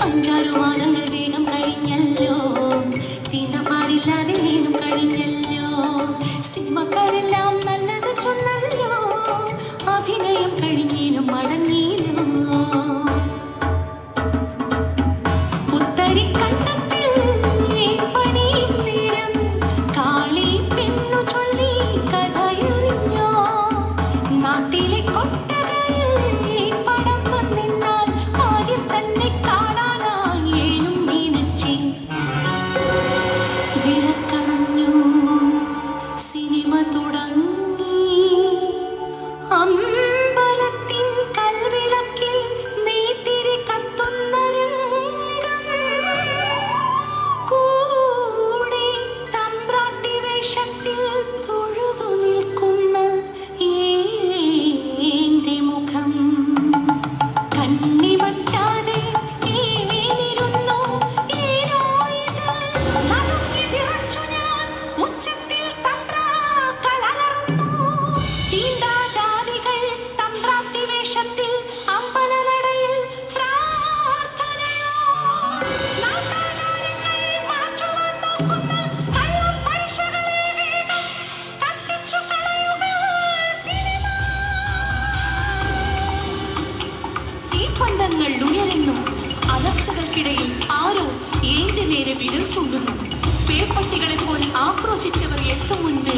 അഞ്ചാറു മാസങ്ങൾ വേഗം കഴിഞ്ഞല്ലോ, തീണ്ടപ്പാടില്ലാതെ വേഗം കഴിഞ്ഞല്ലോ. സിനിമക്കാരെല്ലാം നല്ലത് ചൊന്നല്ലോ, അഭിനയം കഴിഞ്ഞേനും മടങ്ങിയില്ലോ. പുത്തരിക്കണ്ടത്തിൽ പണിയും നേരം കാളി പെണ്ണു ചൊല്ലി കഥയറിഞ്ഞോ. നാട്ടിലെ കൊട്ടകയിൽ പടം വന്നെന്നാൽ ആദ്യം തന്നെ കാണാനായേനും നീനച്ചേ. വിളക്കണഞ്ഞു, സിനിമ തുടങ്ങി. അമ്പലത്തിൻ കൽവിളക്കിൽ നെയ്ത്തിരി കത്തുന്ന രംഗം. കൂടെ തമ്പ്രാട്ടി വേഷത്തിൽ തൊഴുതു നിൽക്കുന്ന ഏന്റെ മുഖം. കണ്ണിമറ്റാതെ ഏനിരുന്നു ഏനോ ഇത്. നടുങ്ങി വിറച്ചു ഞാൻ, ഉച്ചത്തിൽ തമ്പ്രാക്കൾ അലറുന്നു. തീണ്ടാജാതികൾ തമ്പ്രാട്ടി വേഷത്തിൽ അമ്പലനടയിൽ പ്രാർത്ഥനയോ. നാട്ടാചാര്യങ്ങൾ മറച്ചു വന്നോക്കുന്ന കള്ളം പലിശകളെ വേഗം കത്തിച്ചു കളയുക സിനിമ. തീപ്പന്തങ്ങൾ ഉയരുന്നു, അലർച്ചകൾക്കിടയിൽ ആരോ ഏന്റെ നേരെ വിരൽ ചൂണ്ടുന്നു. പേപ്പട്ടികളെ പോലെ ആക്രോശിച്ചവർ എത്തും മുൻപേ